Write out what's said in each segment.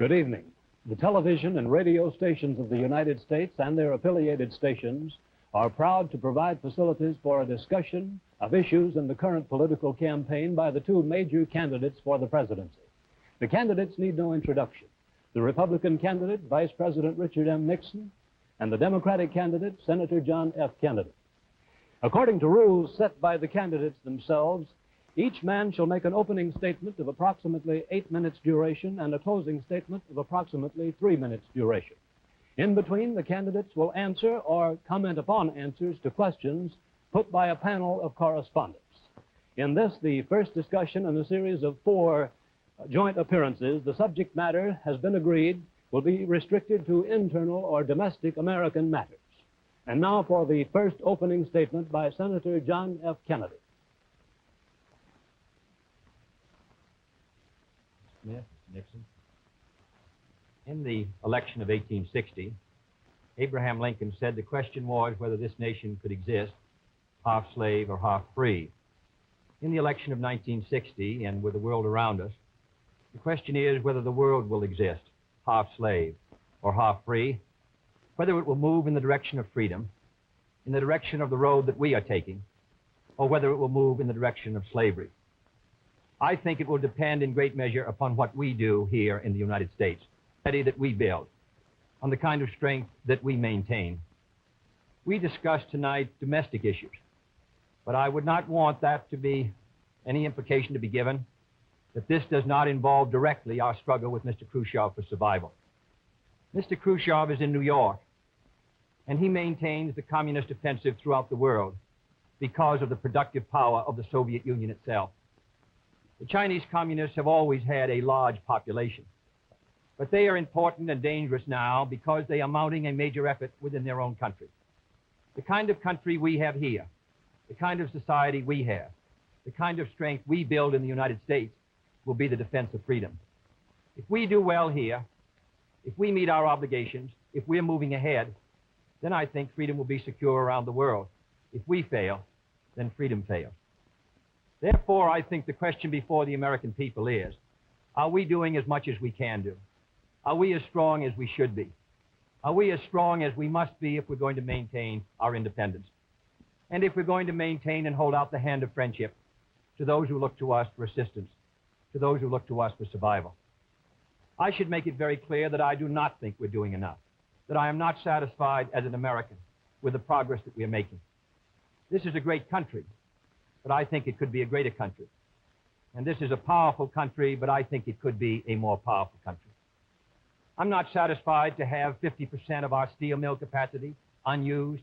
Good evening. The television and radio stations of the United States and their affiliated stations are proud to provide facilities for a discussion of issues in the current political campaign by the two major candidates for the presidency. The candidates need no introduction. The Republican candidate, Vice President Richard M. Nixon, and the Democratic candidate, Senator John F. Kennedy. According to rules set by the candidates themselves, each man shall make an opening statement of approximately 8 minutes duration and a closing statement of approximately 3 minutes duration. In between, the candidates will answer or comment upon answers to questions put by a panel of correspondents. In this, the first discussion in a series of 4 joint appearances, the subject matter has been agreed will be restricted to internal or domestic American matters. And now for the first opening statement by Senator John F. Kennedy. Smith, Nixon. In the election of 1860, Abraham Lincoln said the question was whether this nation could exist half slave or half free. In the election of 1960, and with the world around us, the question is whether the world will exist half slave or half free, whether it will move in the direction of freedom, in the direction of the road that we are taking, or whether it will move in the direction of slavery. I think it will depend in great measure upon what we do here in the United States, that we build, on the kind of strength that we maintain. We discussed tonight domestic issues, but I would not want that to be any implication to be given that this does not involve directly our struggle with Mr. Khrushchev for survival. Mr. Khrushchev is in New York, and he maintains the communist offensive throughout the world because of the productive power of the Soviet Union itself. The Chinese communists have always had a large population, but they are important and dangerous now because they are mounting a major effort within their own country. The kind of country we have here, the kind of society we have, the kind of strength we build in the United States will be the defense of freedom. If we do well here, if we meet our obligations, if we're moving ahead, then I think freedom will be secure around the world. If we fail, then freedom fails. Therefore, I think the question before the American people is, are we doing as much as we can do? Are we as strong as we should be? Are we as strong as we must be if we're going to maintain our independence? And if we're going to maintain and hold out the hand of friendship to those who look to us for assistance, to those who look to us for survival? I should make it very clear that I do not think we're doing enough, that I am not satisfied as an American with the progress that we are making. This is a great country, but I think it could be a greater country. And this is a powerful country, but I think it could be a more powerful country. I'm not satisfied to have 50% of our steel mill capacity unused.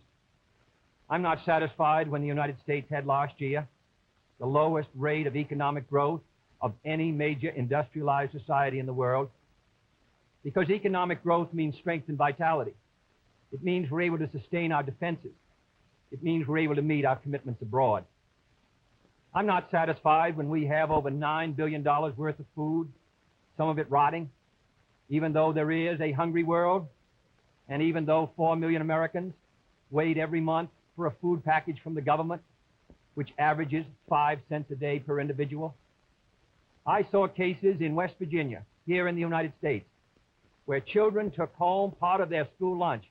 I'm not satisfied when the United States had last year the lowest rate of economic growth of any major industrialized society in the world, because economic growth means strength and vitality. It means we're able to sustain our defenses. It means we're able to meet our commitments abroad. I'm not satisfied when we have over $9 billion worth of food, some of it rotting, even though there is a hungry world, and even though 4 million Americans wait every month for a food package from the government, which averages 5 cents a day per individual. I saw cases in West Virginia, here in the United States, where children took home part of their school lunch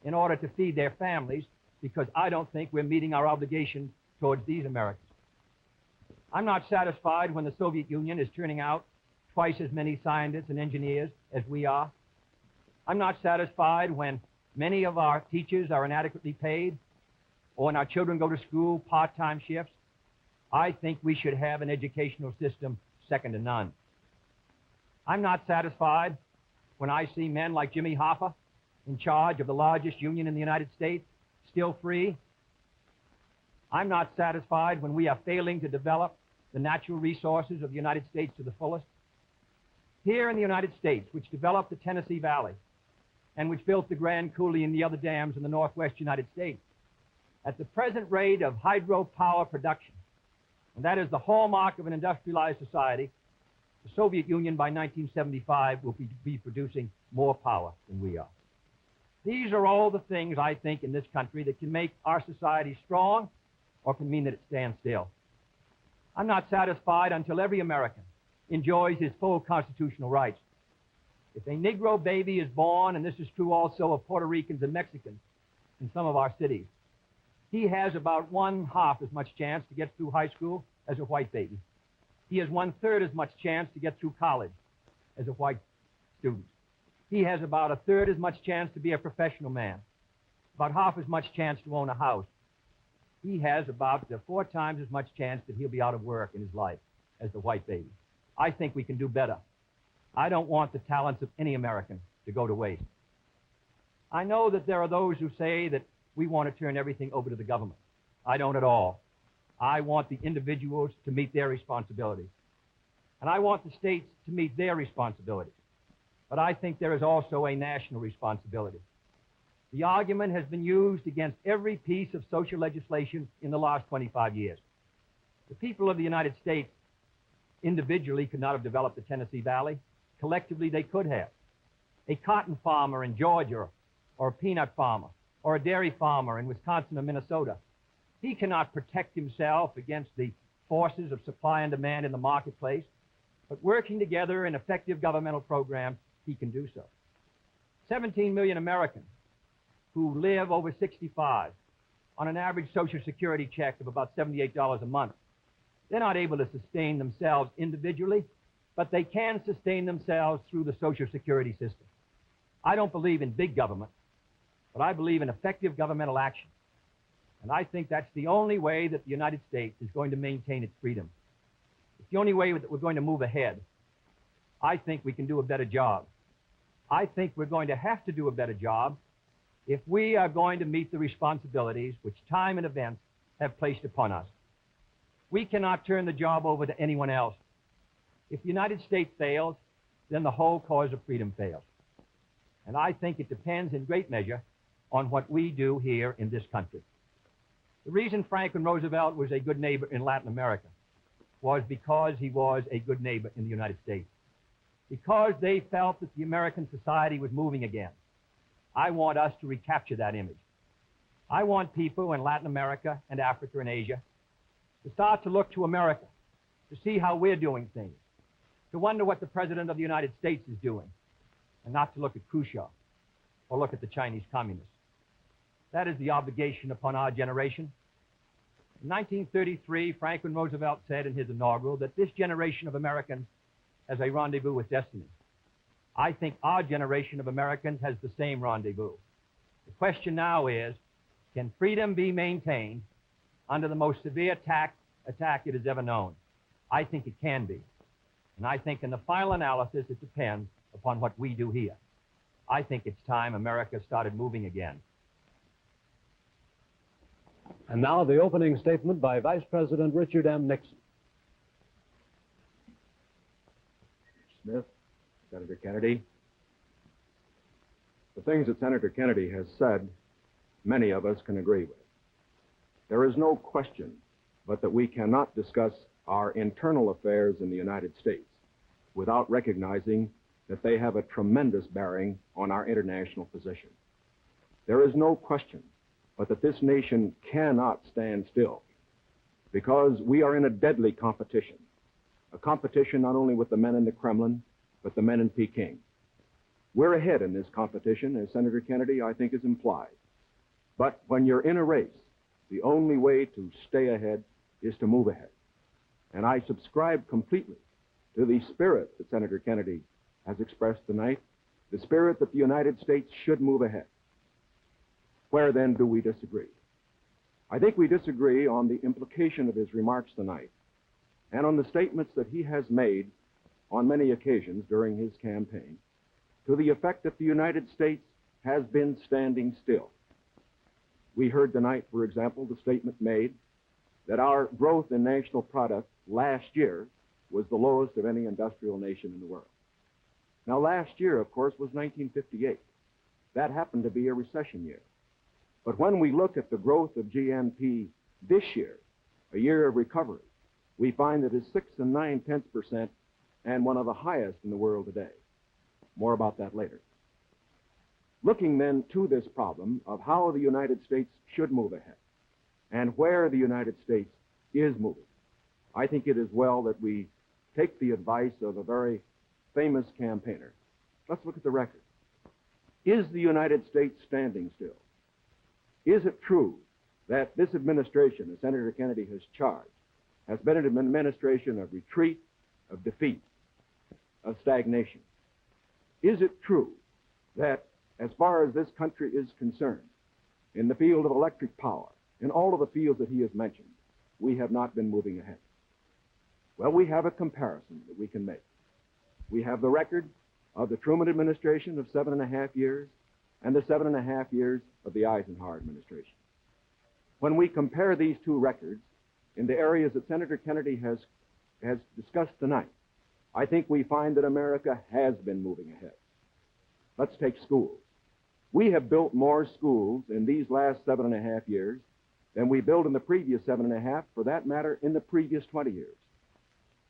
in order to feed their families, because I don't think we're meeting our obligation towards these Americans. I'm not satisfied when the Soviet Union is turning out twice as many scientists and engineers as we are. I'm not satisfied when many of our teachers are inadequately paid, or when our children go to school part-time shifts. I think we should have an educational system second to none. I'm not satisfied when I see men like Jimmy Hoffa in charge of the largest union in the United States, still free. I'm not satisfied when we are failing to develop the natural resources of the United States to the fullest. Here in the United States, which developed the Tennessee Valley and which built the Grand Coulee and the other dams in the northwest United States, at the present rate of hydropower production, and that is the hallmark of an industrialized society, the Soviet Union by 1975 will be producing more power than we are. These are all the things, I think, in this country that can make our society strong or can mean that it stands still. I'm not satisfied until every American enjoys his full constitutional rights. If a Negro baby is born, and this is true also of Puerto Ricans and Mexicans in some of our cities, he has about 1/2 as much chance to get through high school as a white baby. He has 1/3 as much chance to get through college as a white student. He has about 1/3 as much chance to be a professional man, about 1/2 as much chance to own a house. He has about 4 times as much chance that he'll be out of work in his life as the white baby. I think we can do better. I don't want the talents of any American to go to waste. I know that there are those who say that we want to turn everything over to the government. I don't at all. I want the individuals to meet their responsibilities. And I want the states to meet their responsibilities. But I think there is also a national responsibility. The argument has been used against every piece of social legislation in the last 25 years. The people of the United States individually could not have developed the Tennessee Valley. Collectively, they could have. A cotton farmer in Georgia, or a peanut farmer, or a dairy farmer in Wisconsin or Minnesota, he cannot protect himself against the forces of supply and demand in the marketplace, but working together in effective governmental programs, he can do so. 17 million Americans who live over 65 on an average Social Security check of about $78 a month. They're not able to sustain themselves individually, but they can sustain themselves through the Social Security system. I don't believe in big government, but I believe in effective governmental action. And I think that's the only way that the United States is going to maintain its freedom. It's the only way that we're going to move ahead. I think we can do a better job. I think we're going to have to do a better job if we are going to meet the responsibilities which time and events have placed upon us. We cannot turn the job over to anyone else. If the United States fails, then the whole cause of freedom fails. And I think it depends in great measure on what we do here in this country. The reason Franklin Roosevelt was a good neighbor in Latin America was because he was a good neighbor in the United States. Because they felt that the American society was moving again. I want us to recapture that image. I want people in Latin America and Africa and Asia to start to look to America, to see how we're doing things, to wonder what the President of the United States is doing, and not to look at Khrushchev or look at the Chinese communists. That is the obligation upon our generation. In 1933, Franklin Roosevelt said in his inaugural that this generation of Americans has a rendezvous with destiny. I think our generation of Americans has the same rendezvous. The question now is, can freedom be maintained under the most severe attack it has ever known? I think it can be. And I think in the final analysis, it depends upon what we do here. I think it's time America started moving again. And now the opening statement by Vice President Richard M. Nixon. Smith, Senator Kennedy. The things that Senator Kennedy has said, many of us can agree with. There is no question but that we cannot discuss our internal affairs in the United States without recognizing that they have a tremendous bearing on our international position. There is no question but that this nation cannot stand still because we are in a deadly competition, a competition not only with the men in the Kremlin, but the men in Peking. We're ahead in this competition, as Senator Kennedy, I think, has implied. But when you're in a race, the only way to stay ahead is to move ahead. And I subscribe completely to the spirit that Senator Kennedy has expressed tonight, the spirit that the United States should move ahead. Where then do we disagree? I think we disagree on the implication of his remarks tonight and on the statements that he has made on many occasions during his campaign to the effect that the United States has been standing still. We heard tonight, for example, the statement made that our growth in national product last year was the lowest of any industrial nation in the world. Now, last year, of course, was 1958. That happened to be a recession year. But when we look at the growth of GNP this year, a year of recovery, we find that it's 6 9/10% and one of the highest in the world today. More about that later. Looking then to this problem of how the United States should move ahead and where the United States is moving, I think it is well that we take the advice of a very famous campaigner, Let's look at the record. Is the United States standing still? Is it true that this administration, as Senator Kennedy has charged, has been an administration of retreat, of defeat, of stagnation? Is it true that, as far as this country is concerned, in the field of electric power, in all of the fields that he has mentioned, we have not been moving ahead? Well, we have a comparison that we can make. We have the record of the Truman administration of 7.5 years and the 7.5 years of the Eisenhower administration. When we compare these two records in the areas that Senator Kennedy has discussed tonight, I think we find that America has been moving ahead. Let's take schools. We have built more schools in these last 7.5 years than we built in the previous 7.5, for that matter, in the previous 20 years.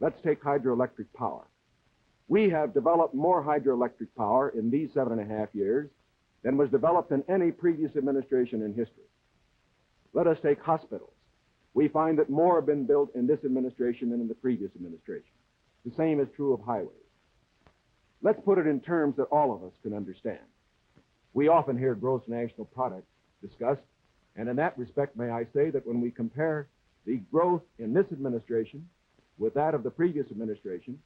Let's take hydroelectric power. We have developed more hydroelectric power in these 7.5 years than was developed in any previous administration in history. Let us take hospitals. We find that more have been built in this administration than in the previous administration. The same is true of highways. Let's put it in terms that all of us can understand. We often hear gross national product discussed, and in that respect, may I say that when we compare the growth in this administration with that of the previous administration,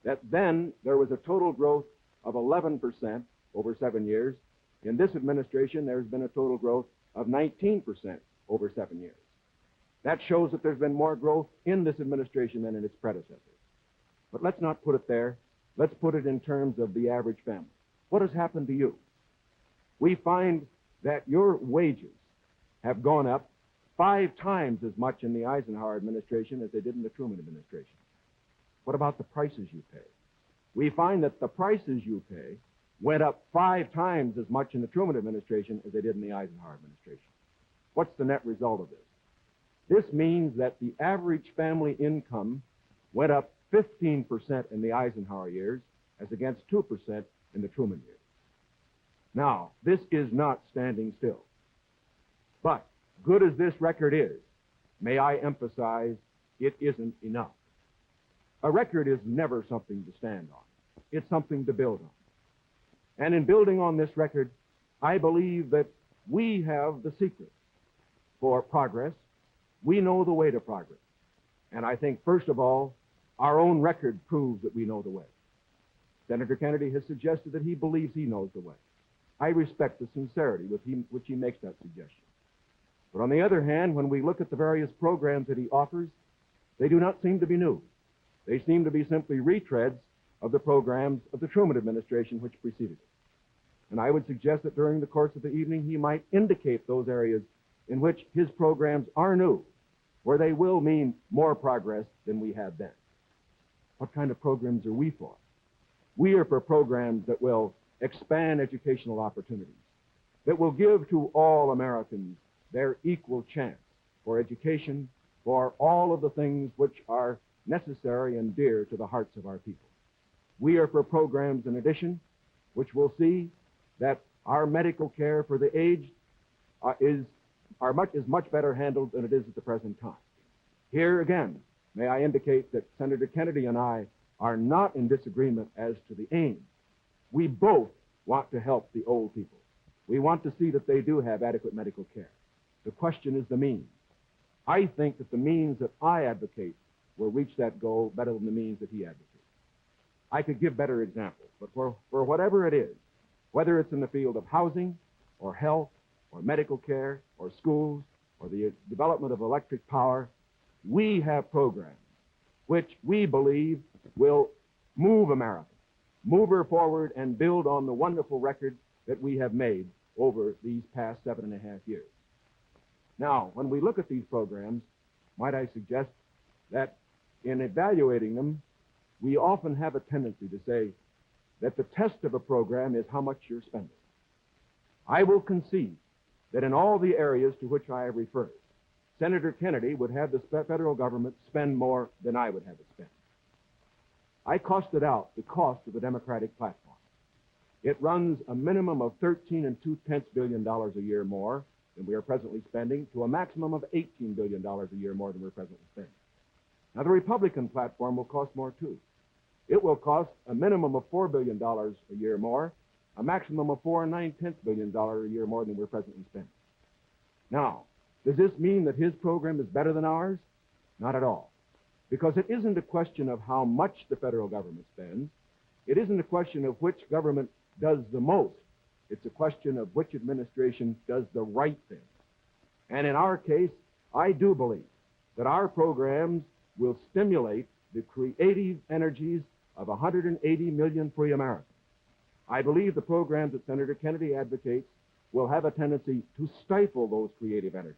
that then there was a total growth of 11% over 7 years. In this administration, there's been a total growth of 19% over 7 years. That shows that there's been more growth in this administration than in its predecessors. But let's not put it there. Let's put it in terms of the average family. What has happened to you? We find that your wages have gone up 5 times as much in the Eisenhower administration as they did in the Truman administration. What about the prices you pay? We find that the prices you pay went up 5 times as much in the Truman administration as they did in the Eisenhower administration. What's the net result of this? This means that the average family income went up 15% in the Eisenhower years as against 2% in the Truman years. Now, this is not standing still. But good as this record is, may I emphasize, it isn't enough. A record is never something to stand on. It's something to build on. And in building on this record, I believe that we have the secret for progress. We know the way to progress. And I think, first of all, our own record proves that we know the way. Senator Kennedy has suggested that he believes he knows the way. I respect the sincerity with which he makes that suggestion. But on the other hand, when we look at the various programs that he offers, they do not seem to be new. They seem to be simply retreads of the programs of the Truman administration which preceded it. And I would suggest that during the course of the evening, he might indicate those areas in which his programs are new, where they will mean more progress than we had then. What kind of programs are we for? We are for programs that will expand educational opportunities, that will give to all Americans their equal chance for education, for all of the things which are necessary and dear to the hearts of our people. We are for programs, in addition, which will see that our medical care for the aged is much better handled than it is at the present time. Here again, may I indicate that Senator Kennedy and I are not in disagreement as to the aim. We both want to help the old people. We want to see that they do have adequate medical care. The question is the means. I think that the means that I advocate will reach that goal better than the means that he advocates. I could give better examples, but for whatever it is, whether it's in the field of housing or health or medical care or schools or the development of electric power, we have programs which we believe will move America, move her forward and build on the wonderful record that we have made over these past 7.5 years. Now, when we look at these programs, might I suggest that in evaluating them, we often have a tendency to say that the test of a program is how much you're spending. I will concede that in all the areas to which I have referred, Senator Kennedy would have the federal government spend more than I would have it spend. I costed out the cost of the Democratic platform. It runs a minimum of $13.2 billion a year more than we are presently spending to a maximum of $18 billion a year more than we're presently spending. Now, the Republican platform will cost more, too. It will cost a minimum of $4 billion a year more, a maximum of $4.9 billion a year more than we're presently spending. Now, does this mean that his program is better than ours? Not at all. Because it isn't a question of how much the federal government spends. It isn't a question of which government does the most. It's a question of which administration does the right thing. And in our case, I do believe that our programs will stimulate the creative energies of 180 million free Americans. I believe the programs that Senator Kennedy advocates will have a tendency to stifle those creative energies.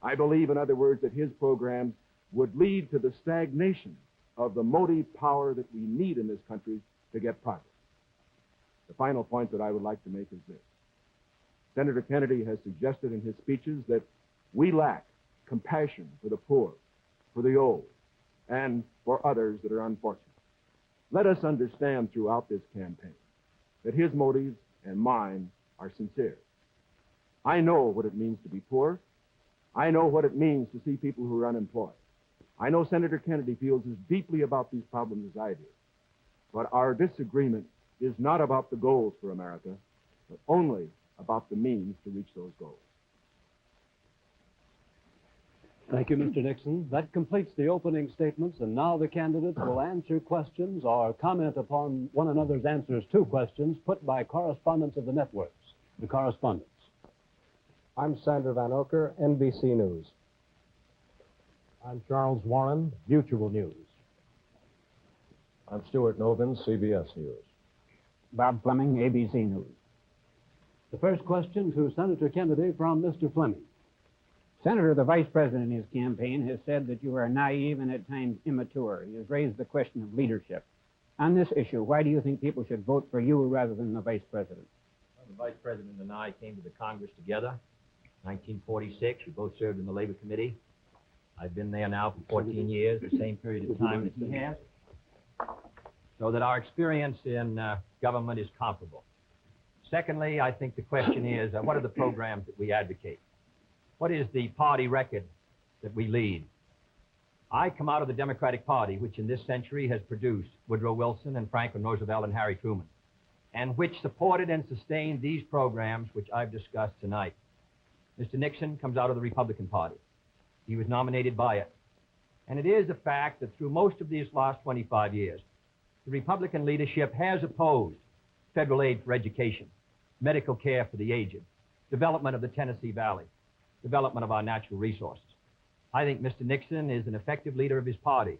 I believe, in other words, that his programs would lead to the stagnation of the motive power that we need in this country to get progress. The final point that I would like to make is this. Senator Kennedy has suggested in his speeches that we lack compassion for the poor, for the old, and for others that are unfortunate. Let us understand throughout this campaign that his motives and mine are sincere. I know what it means to be poor. I know what it means to see people who are unemployed. I know Senator Kennedy feels as deeply about these problems as I do. But our disagreement is not about the goals for America, but only about the means to reach those goals. Thank you, Mr. Nixon. That completes the opening statements, and now the candidates will answer questions or comment upon one another's answers to questions put by correspondents of the networks. The correspondents. I'm Sander Van Oker, NBC News. I'm Charles Warren, Mutual News. I'm Stuart Novin, CBS News. Bob Fleming, ABC News. The first question to Senator Kennedy from Mr. Fleming. Senator, the Vice President in his campaign has said that you are naive and at times immature. He has raised the question of leadership. On this issue, why do you think people should vote for you rather than the Vice President? Well, the Vice President and I came to the Congress together in 1946. We both served in the Labor Committee. I've been there now for 14 years, the same period of time that he has. So that our experience in government is comparable. Secondly, I think the question is, what are the programs that we advocate? What is the party record that we lead? I come out of the Democratic Party, which in this century has produced Woodrow Wilson and Franklin Roosevelt and Harry Truman, and which supported and sustained these programs which I've discussed tonight. Mr. Nixon comes out of the Republican Party. He was nominated by it. And it is a fact that through most of these last 25 years, the Republican leadership has opposed federal aid for education, medical care for the aged, development of the Tennessee Valley, development of our natural resources. I think Mr. Nixon is an effective leader of his party.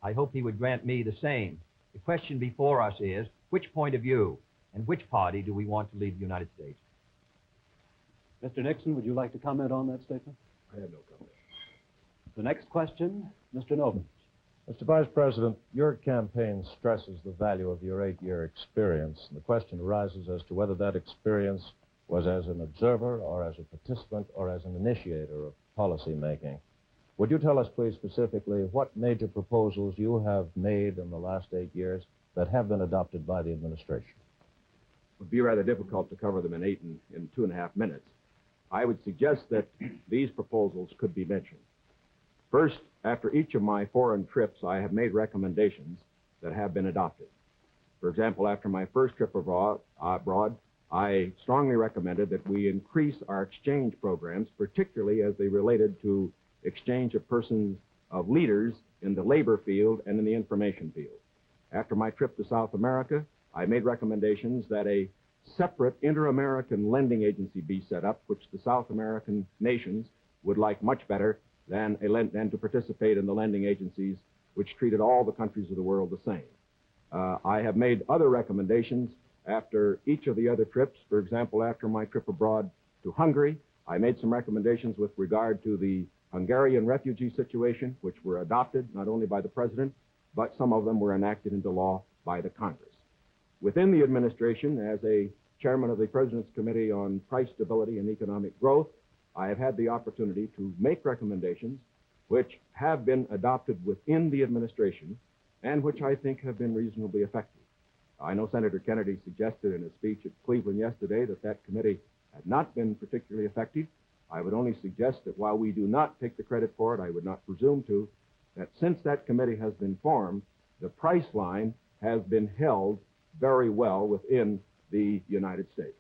I hope he would grant me the same. The question before us is, which point of view and which party do we want to lead the United States? Mr. Nixon, would you like to comment on that statement? I have no comment. The next question, Mr. Novin. Mr. Vice President, your campaign stresses the value of your 8-year experience, and the question arises as to whether that experience was as an observer or as a participant or as an initiator of policy making. Would you tell us, please, specifically what major proposals you have made in the last 8 years that have been adopted by the administration? It would be rather difficult to cover them in 2.5 minutes. I would suggest that these proposals could be mentioned. First, after each of my foreign trips, I have made recommendations that have been adopted. For example, after my first trip abroad, I strongly recommended that we increase our exchange programs, particularly as they related to exchange of persons, of leaders in the labor field and in the information field. After my trip to South America, I made recommendations that a separate inter-American lending agency be set up, which the South American nations would like much better than to participate in the lending agencies which treated all the countries of the world the same. I have made other recommendations after each of the other trips. For example, after my trip abroad to Hungary, I made some recommendations with regard to the Hungarian refugee situation, which were adopted not only by the President, but some of them were enacted into law by the Congress. Within the administration, as a chairman of the President's Committee on Price Stability and Economic Growth, I have had the opportunity to make recommendations which have been adopted within the administration and which I think have been reasonably effective. I know Senator Kennedy suggested in a speech at Cleveland yesterday that that committee had not been particularly effective. I would only suggest that while we do not take the credit for it, I would not presume to, that since that committee has been formed, the price line has been held very well within the United States.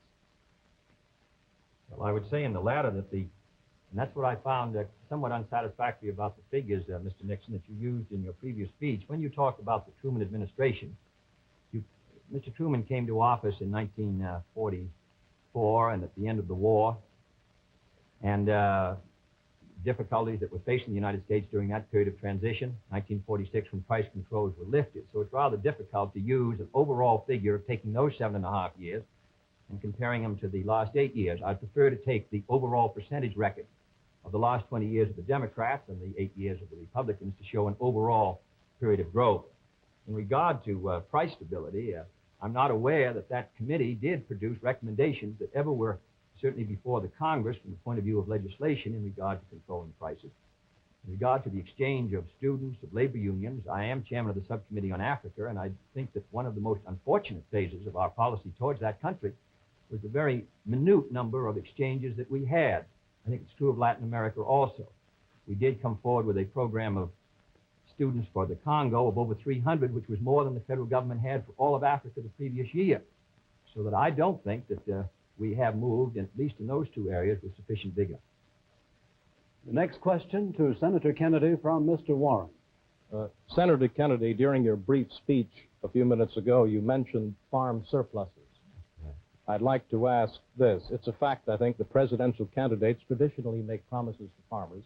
Well, I would say in the latter that and that's what I found somewhat unsatisfactory about the figures, Mr. Nixon, that you used in your previous speech. When you talked about the Truman administration, Mr. Truman came to office in 1944 and at the end of the war, and difficulties that were facing the United States during that period of transition, 1946, when price controls were lifted. So it's rather difficult to use an overall figure of taking those 7.5 years and comparing them to the last 8 years. I'd prefer to take the overall percentage record of the last 20 years of the Democrats and the 8 years of the Republicans to show an overall period of growth. In regard to price stability, I'm not aware that that committee did produce recommendations that ever were certainly before the Congress from the point of view of legislation in regard to controlling prices. In regard to the exchange of students, of labor unions, I am chairman of the subcommittee on Africa, and I think that one of the most unfortunate phases of our policy towards that country was the very minute number of exchanges that we had. I think it's true of Latin America also. We did come forward with a program of students for the Congo of over 300, which was more than the federal government had for all of Africa the previous year. So that I don't think that we have moved, at least in those two areas, with sufficient vigor. The next question to Senator Kennedy from Mr. Warren. Senator Kennedy, during your brief speech a few minutes ago, you mentioned farm surpluses. I'd like to ask this. It's a fact, I think, that presidential candidates traditionally make promises to farmers.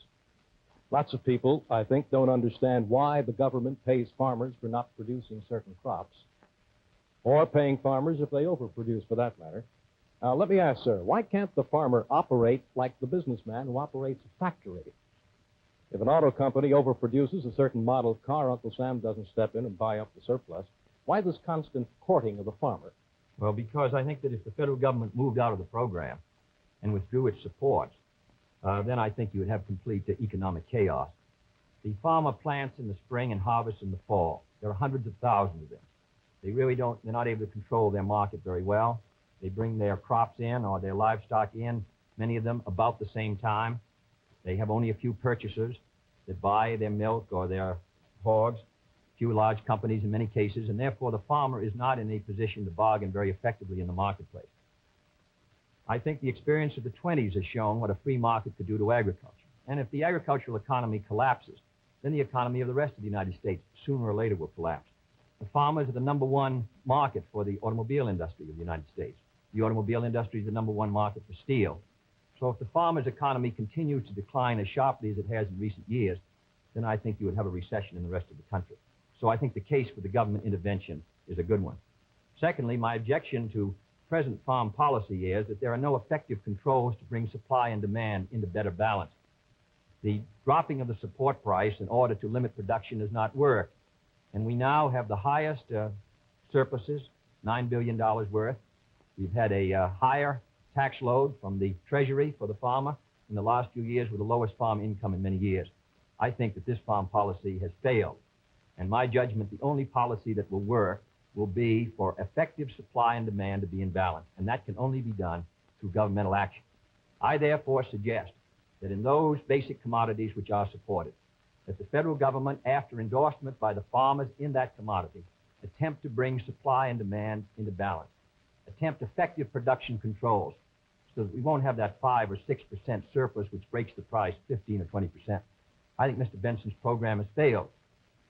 Lots of people, I think, don't understand why the government pays farmers for not producing certain crops, or paying farmers if they overproduce, for that matter. Let me ask, sir, why can't the farmer operate like the businessman who operates a factory? If an auto company overproduces a certain model car, Uncle Sam doesn't step in and buy up the surplus. Why this constant courting of the farmer? Well, because I think that if the federal government moved out of the program and withdrew its support, then I think you would have complete economic chaos. The farmer plants in the spring and harvests in the fall. There are hundreds of thousands of them. They're not able to control their market very well. They bring their crops in or their livestock in, many of them about the same time. They have only a few purchasers that buy their milk or their hogs, few large companies in many cases, and therefore the farmer is not in a position to bargain very effectively in the marketplace. I think the experience of the 20s has shown what a free market could do to agriculture. And if the agricultural economy collapses, then the economy of the rest of the United States sooner or later will collapse. The farmers are the #1 market for the automobile industry of the United States. The automobile industry is the #1 market for steel. So if the farmer's economy continues to decline as sharply as it has in recent years, then I think you would have a recession in the rest of the country. So I think the case for the government intervention is a good one. Secondly, my objection to present farm policy is that there are no effective controls to bring supply and demand into better balance. The dropping of the support price in order to limit production does not work. And we now have the highest surpluses, $9 billion worth. We've had a higher tax load from the Treasury for the farmer in the last few years with the lowest farm income in many years. I think that this farm policy has failed. And my judgment, the only policy that will work will be for effective supply and demand to be in balance. And that can only be done through governmental action. I therefore suggest that in those basic commodities which are supported, that the federal government, after endorsement by the farmers in that commodity, attempt to bring supply and demand into balance. Attempt effective production controls so that we won't have that 5 or 6% surplus which breaks the price 15 or 20%. I think Mr. Benson's program has failed.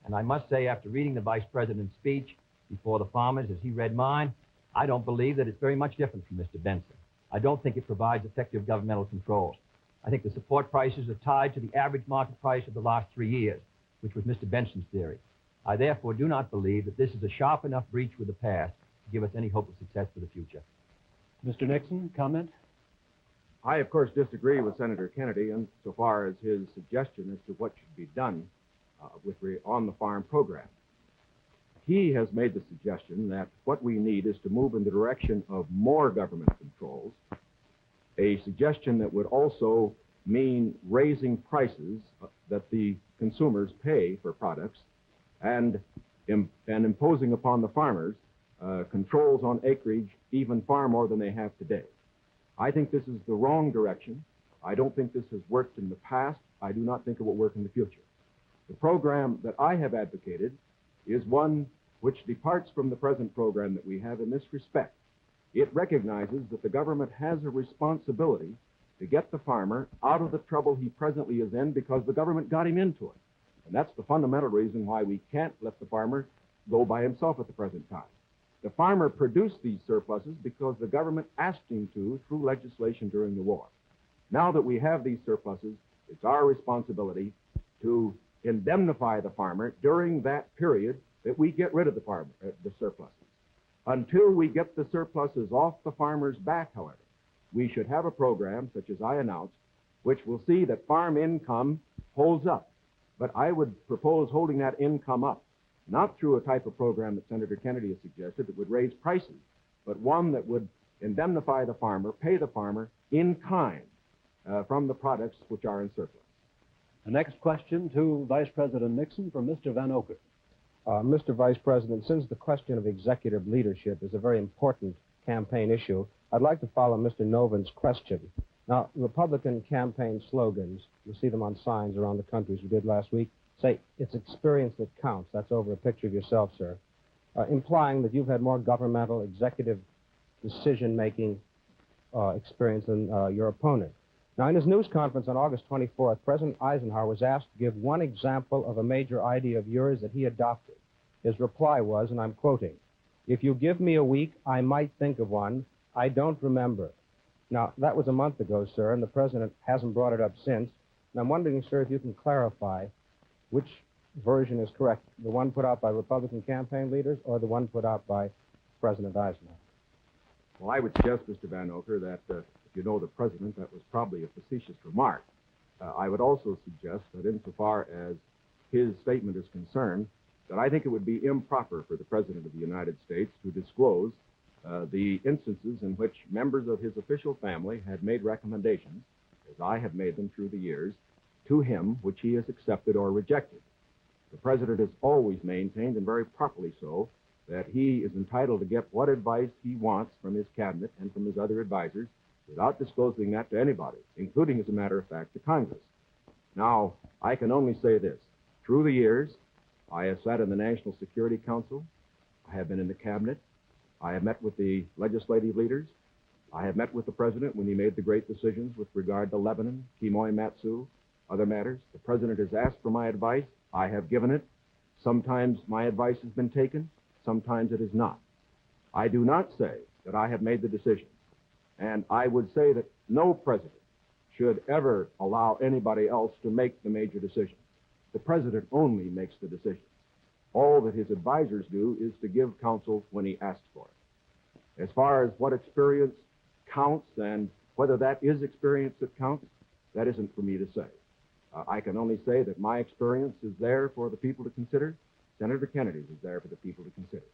And I must say, after reading the Vice President's speech before the farmers as he read mine, I don't believe that it's very much different from Mr. Benson. I don't think it provides effective governmental controls. I think the support prices are tied to the average market price of the last 3 years, which was Mr. Benson's theory. I therefore do not believe that this is a sharp enough breach with the past to give us any hope of success for the future. Mr. Nixon, comment? I, of course, disagree with Senator Kennedy insofar as his suggestion as to what should be done on the farm program. He has made the suggestion that what we need is to move in the direction of more government controls, a suggestion that would also mean raising prices that the consumers pay for products and imposing upon the farmers controls on acreage even far more than they have today. I think this is the wrong direction. I don't think this has worked in the past. I do not think it will work in the future. The program that I have advocated is one which departs from the present program that we have in this respect. It recognizes that the government has a responsibility to get the farmer out of the trouble he presently is in because the government got him into it. And that's the fundamental reason why we can't let the farmer go by himself at the present time. The farmer produced these surpluses because the government asked him to through legislation during the war. Now that we have these surpluses, it's our responsibility to indemnify the farmer during that period that we get rid of the surpluses. Until we get the surpluses off the farmer's back, however, we should have a program, such as I announced, which will see that farm income holds up. But I would propose holding that income up, not through a type of program that Senator Kennedy has suggested that would raise prices, but one that would indemnify the farmer, pay the farmer in kind from the products which are in surplus. The next question to Vice President Nixon from Mr. Van Oker. Mr. Vice President, since the question of executive leadership is a very important campaign issue, I'd like to follow Mr. Noven's question. Now, Republican campaign slogans, you see them on signs around the country as we did last week, say, it's experience that counts. That's over a picture of yourself, sir, implying that you've had more governmental executive decision-making experience than your opponent. Now, in his news conference on August 24th, President Eisenhower was asked to give one example of a major idea of yours that he adopted. His reply was, and I'm quoting, "If you give me a week, I might think of one. I don't remember." Now, that was a month ago, sir, and the President hasn't brought it up since. And I'm wondering, sir, if you can clarify which version is correct, the one put out by Republican campaign leaders or the one put out by President Eisenhower? Well, I would suggest, Mr. Van Oker, that if you know the President, that was probably a facetious remark. I would also suggest that insofar as his statement is concerned, that I think it would be improper for the President of the United States to disclose the instances in which members of his official family had made recommendations, as I have made them through the years, to him which he has accepted or rejected. The President has always maintained, and very properly so, that he is entitled to get what advice he wants from his cabinet and from his other advisors without disclosing that to anybody, including, as a matter of fact, to Congress. Now, I can only say this. Through the years, I have sat in the National Security Council. I have been in the cabinet. I have met with the legislative leaders. I have met with the President when he made the great decisions with regard to Lebanon, Kimoy Matsu, other matters. The President has asked for my advice. I have given it. Sometimes my advice has been taken. Sometimes it is not. I do not say that I have made the decision. And I would say that no president should ever allow anybody else to make the major decisions. The President only makes the decisions. All that his advisors do is to give counsel when he asks for it. As far as what experience counts and whether that is experience that counts, that isn't for me to say. I can only say that my experience is there for the people to consider. Senator Kennedy's is there for the people to consider.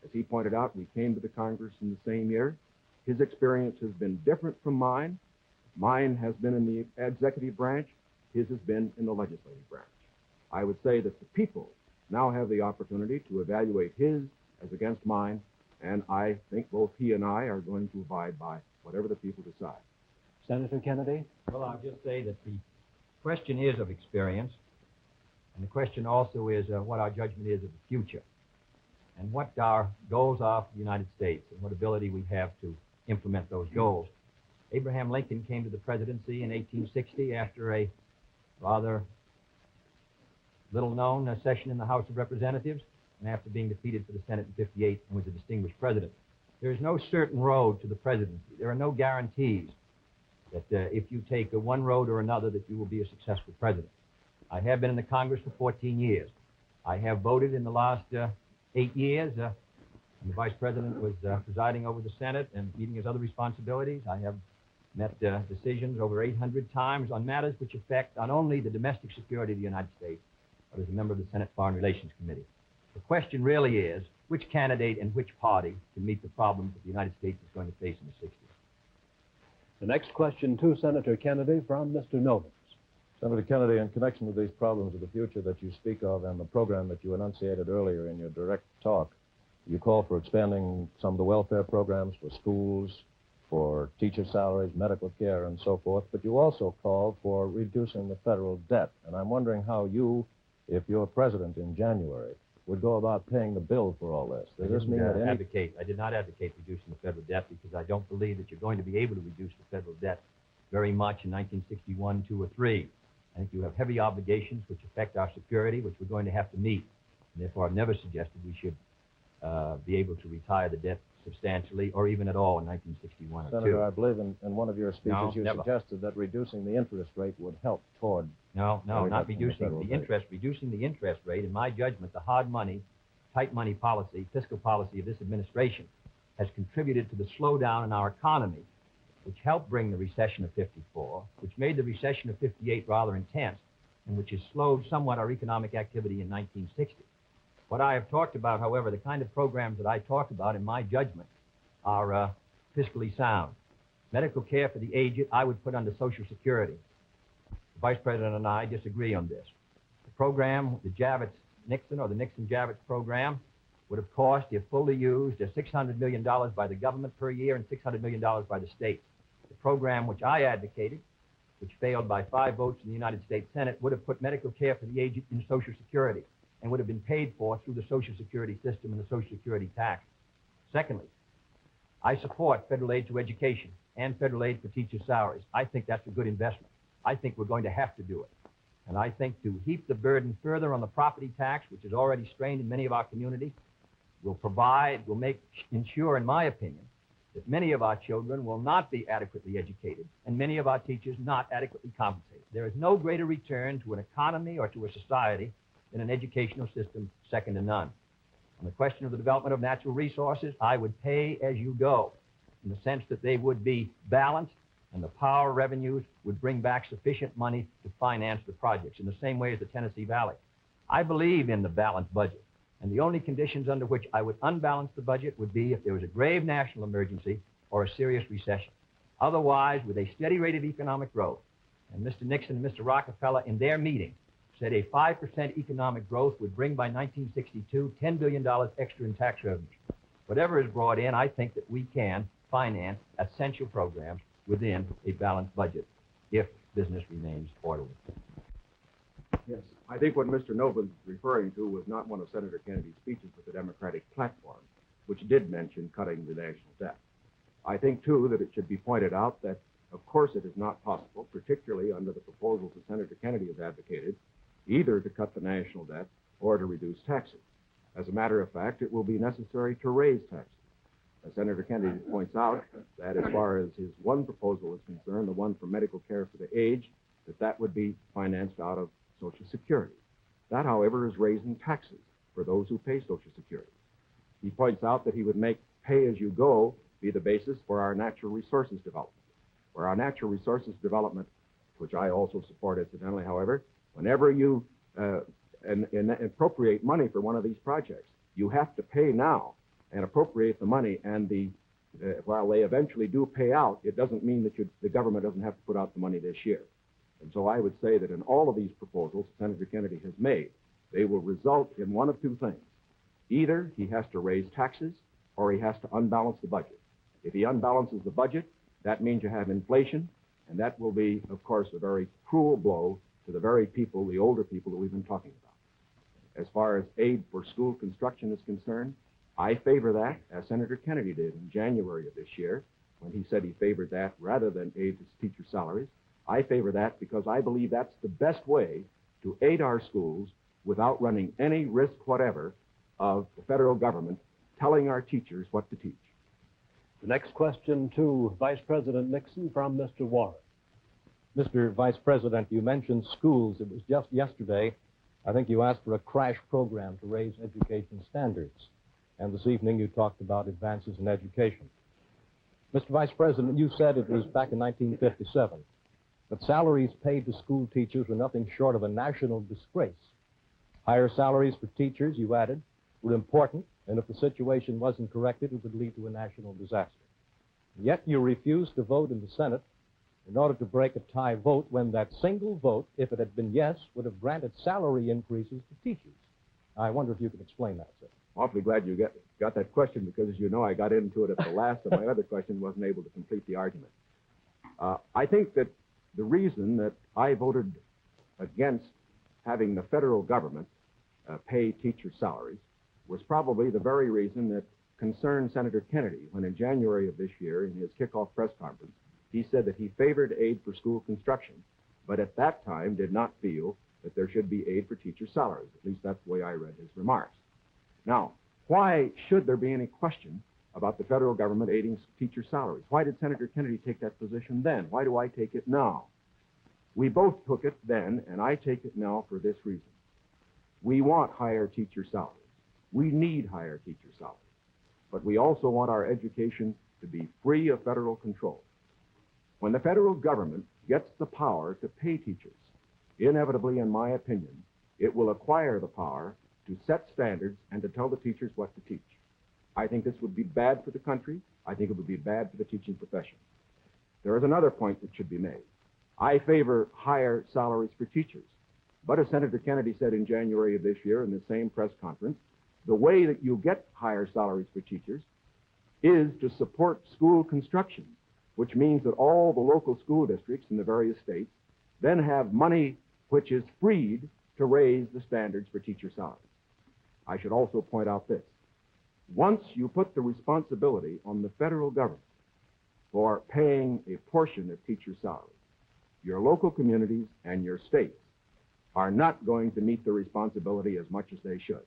As he pointed out, we came to the Congress in the same year. His experience has been different from mine. Mine has been in the executive branch. His has been in the legislative branch. I would say that the people now have the opportunity to evaluate his as against mine, and I think both he and I are going to abide by whatever the people decide. Senator Kennedy? Well, I'll just say that the question is of experience, and the question also is what our judgment is of the future, and what our goals are for the United States, and what ability we have to implement those goals. Abraham Lincoln came to the presidency in 1860 after a rather little-known session in the House of Representatives, and after being defeated for the Senate in 58 and was a distinguished president. There is no certain road to the presidency. There are no guarantees that if you take one road or another that you will be a successful president. I have been in the Congress for 14 years. I have voted in the last 8 years. When the Vice President was presiding over the Senate and meeting his other responsibilities. I have met decisions over 800 times on matters which affect not only the domestic security of the United States, but as a member of the Senate Foreign Relations Committee. The question really is, which candidate and which party can meet the problems that the United States is going to face in the 60s? The next question to Senator Kennedy from Mr. Novins. Senator Kennedy, in connection with these problems of the future that you speak of and the program that you enunciated earlier in your direct talk, you call for expanding some of the welfare programs for schools, for teacher salaries, medical care, and so forth, but you also call for reducing the federal debt. And I'm wondering how you, if you're president in January, would go about paying the bill for all this? Does this mean that I did not advocate reducing the federal debt because I don't believe that you're going to be able to reduce the federal debt very much in 1961, 2, or 3. I think you have heavy obligations which affect our security, which we're going to have to meet. And therefore, I've never suggested we should be able to retire the debt substantially or even at all in 1961 or 2. Senator, I believe in one of your speeches No, you never. suggested that reducing the interest rate would help toward... No, not reducing the interest. Reducing the interest rate, in my judgment, the hard money, tight money policy, fiscal policy of this administration has contributed to the slowdown in our economy, which helped bring the recession of 54, which made the recession of 58 rather intense, and which has slowed somewhat our economic activity in 1960. What I have talked about, however, the kind of programs that I talked about, in my judgment, are fiscally sound. Medical care for the aged, I would put under Social Security. The Vice President and I disagree on this. The program, the Javits-Nixon or the Nixon-Javits program, would have cost, if fully used, $600 million by the government per year and $600 million by the states. The program which I advocated, which failed by 5 votes in the United States Senate, would have put medical care for the aged in Social Security and would have been paid for through the Social Security system and the Social Security tax. Secondly, I support federal aid to education and federal aid for teachers' salaries. I think that's a good investment. I think we're going to have to do it. And I think to heap the burden further on the property tax, which is already strained in many of our communities, will ensure, in my opinion, that many of our children will not be adequately educated and many of our teachers not adequately compensated. There is no greater return to an economy or to a society than an educational system second to none. On the question of the development of natural resources, I would pay as you go, in the sense that they would be balanced and the power revenues would bring back sufficient money to finance the projects, in the same way as the Tennessee Valley. I believe in the balanced budget, and the only conditions under which I would unbalance the budget would be if there was a grave national emergency or a serious recession. Otherwise, with a steady rate of economic growth, and Mr. Nixon and Mr. Rockefeller in their meeting said a 5% economic growth would bring by 1962 $10 billion extra in tax revenues. Whatever is brought in, I think that we can finance essential programs within a balanced budget if business remains orderly. Yes, I think what Mr. Novin was referring to was not one of Senator Kennedy's speeches, but the Democratic platform, which did mention cutting the national debt. I think, too, that it should be pointed out that, of course, it is not possible, particularly under the proposals that Senator Kennedy has advocated, either to cut the national debt or to reduce taxes. As a matter of fact, it will be necessary to raise taxes. As Senator Kennedy points out, that as far as his one proposal is concerned, the one for medical care for the aged, that would be financed out of Social Security. That, however, is raising taxes for those who pay Social Security. He points out that he would make pay-as-you-go be the basis for our natural resources development. For our natural resources development, which I also support incidentally, however, whenever you appropriate money for one of these projects, you have to pay now and appropriate the money, and while they eventually do pay out, it doesn't mean that the government doesn't have to put out the money this year. And so I would say that in all of these proposals Senator Kennedy has made, they will result in one of two things. Either he has to raise taxes or he has to unbalance the budget. If he unbalances the budget, that means you have inflation, and that will be, of course, a very cruel blow to the very people, the older people that we've been talking about. As far as aid for school construction is concerned, I favor that, as Senator Kennedy did in January of this year, when he said he favored that rather than aid to teacher salaries. I favor that because I believe that's the best way to aid our schools without running any risk whatever of the federal government telling our teachers what to teach. The next question to Vice President Nixon from Mr. Warren. Mr. Vice President, you mentioned schools. It was just yesterday, I think you asked for a crash program to raise education standards. And this evening you talked about advances in education. Mr. Vice President, you said it was back in 1957 that salaries paid to school teachers were nothing short of a national disgrace. Higher salaries for teachers, you added, were important, and if the situation wasn't corrected, it would lead to a national disaster. Yet you refused to vote in the Senate in order to break a tie vote when that single vote, if it had been yes, would have granted salary increases to teachers. I wonder if you could explain that, sir. Awfully glad you got that question because, as you know, I got into it at the last, and my other question wasn't able to complete the argument. I think that the reason that I voted against having the federal government pay teacher salaries was probably the very reason that concerned Senator Kennedy when in January of this year in his kickoff press conference, he said that he favored aid for school construction, but at that time did not feel that there should be aid for teacher salaries. At least that's the way I read his remarks. Now, why should there be any question about the federal government aiding teacher salaries? Why did Senator Kennedy take that position then? Why do I take it now? We both took it then, and I take it now for this reason. We want higher teacher salaries. We need higher teacher salaries. But we also want our education to be free of federal control. When the federal government gets the power to pay teachers, inevitably, in my opinion, it will acquire the power to set standards and to tell the teachers what to teach. I think this would be bad for the country. I think it would be bad for the teaching profession. There is another point that should be made. I favor higher salaries for teachers. But as Senator Kennedy said in January of this year in the same press conference, the way that you get higher salaries for teachers is to support school construction, which means that all the local school districts in the various states then have money which is freed to raise the standards for teacher salaries. I should also point out this. Once you put the responsibility on the federal government for paying a portion of teacher salaries, your local communities and your states are not going to meet the responsibility as much as they should.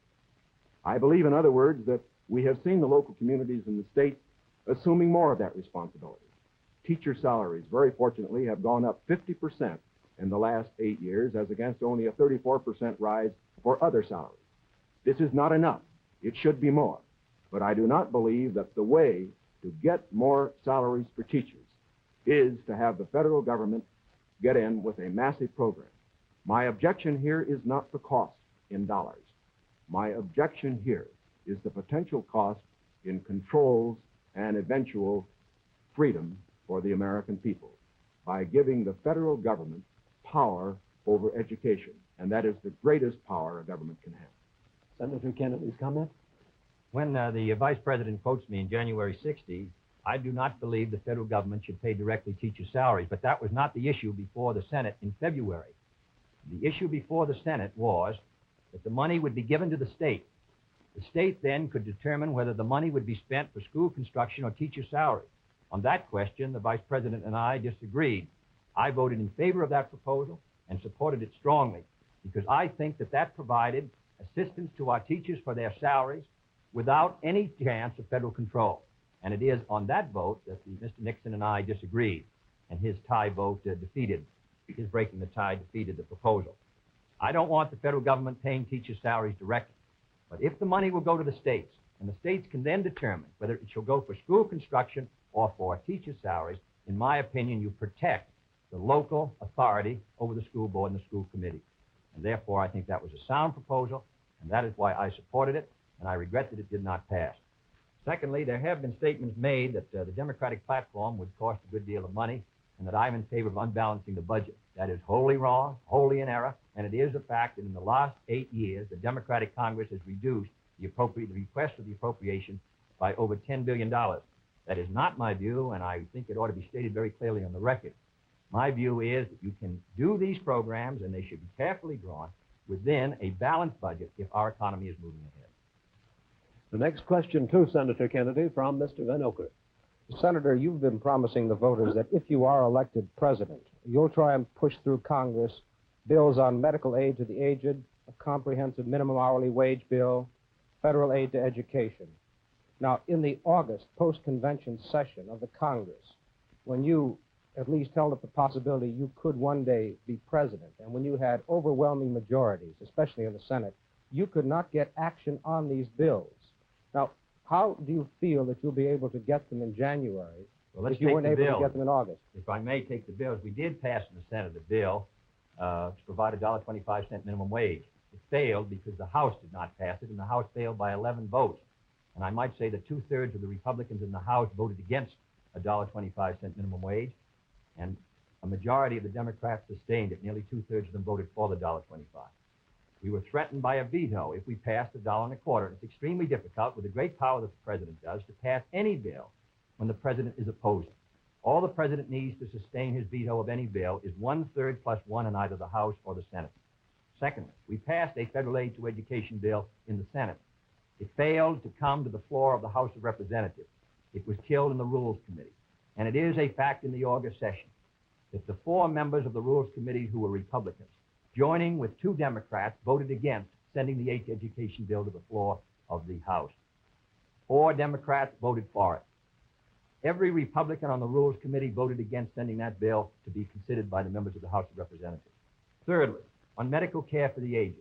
I believe, in other words, that we have seen the local communities in the states assuming more of that responsibility. Teacher salaries, very fortunately, have gone up 50% in the last 8 years, as against only a 34% rise for other salaries. This is not enough. It should be more. But I do not believe that the way to get more salaries for teachers is to have the federal government get in with a massive program. My objection here is not the cost in dollars. My objection here is the potential cost in controls and eventual freedom for the American people by giving the federal government power over education. And that is the greatest power a government can have. Senator Kennedy's comment? When the Vice President quotes me in January 60, I do not believe the federal government should pay directly teacher salaries, but that was not the issue before the Senate in February. The issue before the Senate was that the money would be given to the state. The state then could determine whether the money would be spent for school construction or teacher salaries. On that question, the Vice President and I disagreed. I voted in favor of that proposal and supported it strongly because I think that that provided assistance to our teachers for their salaries without any chance of federal control. And it is on that vote that Mr. Nixon and I disagreed, and his tie vote defeated. His breaking the tie defeated the proposal. I don't want the federal government paying teacher salaries directly, but if the money will go to the states, and the states can then determine whether it shall go for school construction or for teacher salaries, in my opinion, you protect the local authority over the school board and the school committee. And therefore, I think that was a sound proposal, and that is why I supported it, and I regret that it did not pass. Secondly, there have been statements made that the Democratic platform would cost a good deal of money and that I'm in favor of unbalancing the budget. That is wholly wrong, wholly in error, and it is a fact that in the last 8 years, the Democratic Congress has reduced the request for the appropriation by over $10 billion. That is not my view, and I think it ought to be stated very clearly on the record. My view is that you can do these programs, and they should be carefully drawn within a balanced budget if our economy is moving ahead. The next question to Senator Kennedy from Mr. Van Oker. Senator, you've been promising the voters that if you are elected president, you'll try and push through Congress bills on medical aid to the aged, a comprehensive minimum hourly wage bill, federal aid to education. Now, in the August post-convention session of the Congress, when you at least held up the possibility you could one day be president, and when you had overwhelming majorities, especially in the Senate, you could not get action on these bills. Now, how do you feel that you'll be able to get them in January if you weren't able to get them in August? If I may take the bills, we did pass in the Senate a bill to provide a $1.25 minimum wage. It failed because the House did not pass it, and the House failed by 11 votes. And I might say that 2/3 of the Republicans in the House voted against a $1.25 minimum wage, and a majority of the Democrats sustained it. Nearly 2/3 of them voted for the $1.25. We were threatened by a veto if we passed $1.25. It's extremely difficult, with the great power that the president does, to pass any bill when the president is opposing. All the president needs to sustain his veto of any bill is 1/3 plus 1 in either the House or the Senate. Secondly, we passed a federal aid to education bill in the Senate. It failed to come to the floor of the House of Representatives. It was killed in the Rules Committee. And it is a fact in the August session that the 4 members of the Rules Committee who were Republicans, joining with 2 Democrats, voted against sending the aid to education bill to the floor of the House. 4 Democrats voted for it. Every Republican on the Rules Committee voted against sending that bill to be considered by the members of the House of Representatives. Thirdly, on medical care for the aged.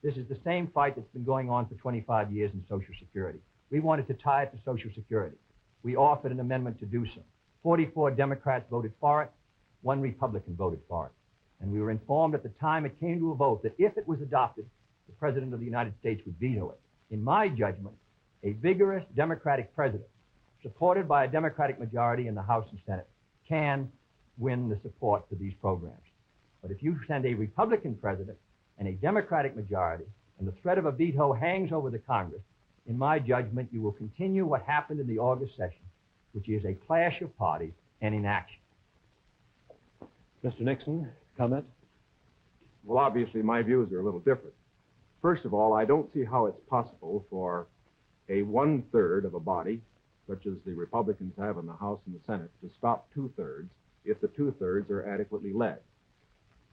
This is the same fight that's been going on for 25 years in Social Security. We wanted to tie it to Social Security. We offered an amendment to do so. 44 Democrats voted for it. 1 Republican voted for it. And we were informed at the time it came to a vote that if it was adopted, the President of the United States would veto it. In my judgment, a vigorous Democratic president, supported by a Democratic majority in the House and Senate, can win the support for these programs. But if you send a Republican president and a Democratic majority, and the threat of a veto hangs over the Congress, in my judgment, you will continue what happened in the August session, which is a clash of parties and inaction. Mr. Nixon, comment? Well, obviously, my views are a little different. First of all, I don't see how it's possible for a 1/3 of a body, such as the Republicans have in the House and the Senate, to stop 2/3 if the 2/3 are adequately led.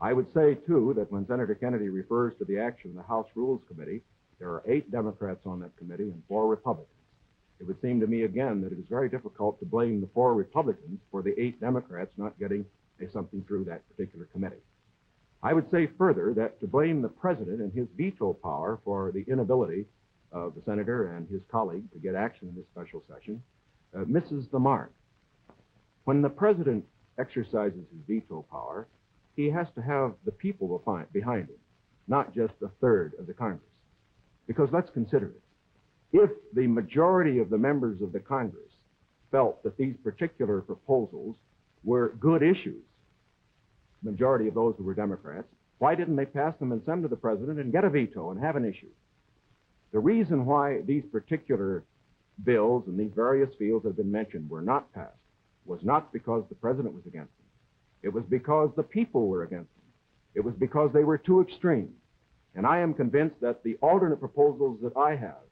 I would say, too, that when Senator Kennedy refers to the action of the House Rules Committee, there are 8 Democrats on that committee and 4 Republicans. It would seem to me, again, that it is very difficult to blame the 4 Republicans for the 8 Democrats not getting something through that particular committee. I would say further that to blame the President and his veto power for the inability of the Senator and his colleague to get action in this special session misses the mark. When the President exercises his veto power, he has to have the people behind him, not just 1/3 of the Congress. Because let's consider it. If the majority of the members of the Congress felt that these particular proposals were good issues, the majority of those who were Democrats, why didn't they pass them and send to the President and get a veto and have an issue? The reason why these particular bills in these various fields that have been mentioned were not passed was not because the President was against them. It was because the people were against them. It was because they were too extreme. And I am convinced that the alternate proposals that I have,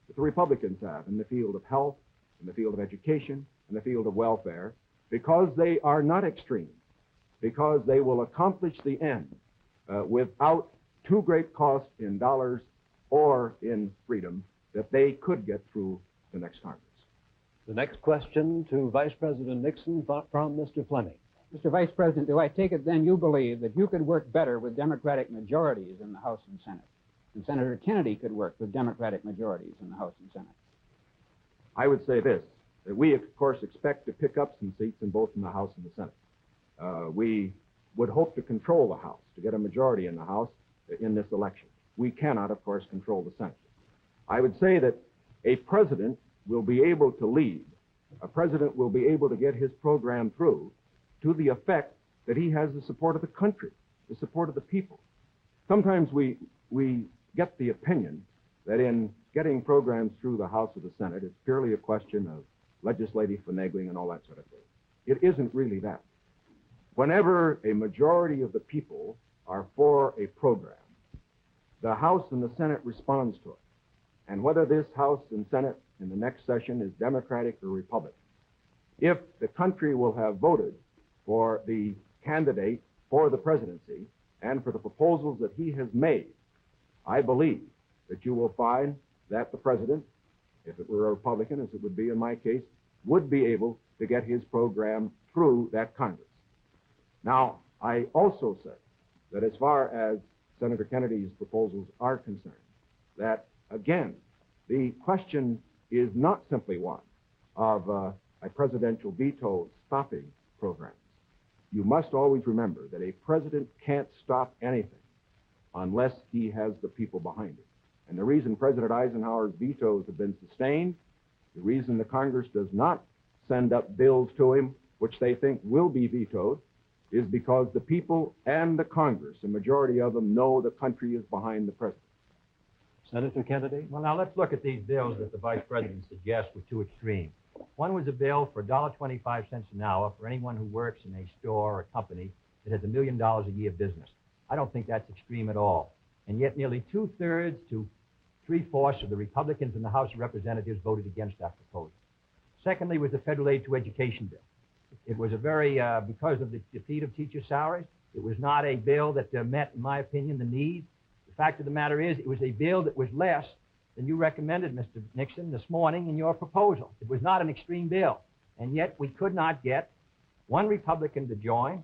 that the Republicans have in the field of health, in the field of education, in the field of welfare, because they are not extreme, because they will accomplish the end without too great cost in dollars or in freedom, that they could get through the next Congress. The next question to Vice President Nixon from Mr. Fleming. Mr. Vice President, do I take it then you believe that you could work better with Democratic majorities in the House and Senate, and Senator Kennedy could work with Democratic majorities in the House and Senate? I would say this, that we, of course, expect to pick up some seats in both in the House and the Senate. We would hope to control the House, to get a majority in the House in this election. We cannot, of course, control the Senate. I would say that a president will be able to lead. A president will be able to get his program through to the effect that he has the support of the country, the support of the people. Sometimes we get the opinion that in getting programs through the House or the Senate, it's purely a question of legislative finagling and all that sort of thing. It isn't really that. Whenever a majority of the people are for a program, the House and the Senate responds to it. And whether this House and Senate in the next session is Democratic or Republican, if the country will have voted for the candidate for the presidency and for the proposals that he has made, I believe that you will find that the president, if it were a Republican, as it would be in my case, would be able to get his program through that Congress. Now, I also say that as far as Senator Kennedy's proposals are concerned, that, again, the question is not simply one of a presidential veto stopping programs. You must always remember that a president can't stop anything unless he has the people behind him. And the reason President Eisenhower's vetoes have been sustained, the reason the Congress does not send up bills to him which they think will be vetoed, is because the people and the Congress, a majority of them, know the country is behind the president. Senator Kennedy? Well, now let's look at these bills that the Vice President suggests were too extreme. One was a bill for $1.25 an hour for anyone who works in a store or a company that has $1 million a year business. I don't think that's extreme at all. And yet nearly 2/3 to 3/4 of the Republicans in the House of Representatives voted against that proposal. Secondly was the federal aid to education bill. It was a very, because of the defeat of teacher salaries, it was not a bill that met, in my opinion, the needs. The fact of the matter is, it was a bill that was less than you recommended, Mr. Nixon, this morning in your proposal. It was not an extreme bill. And yet we could not get one Republican to join.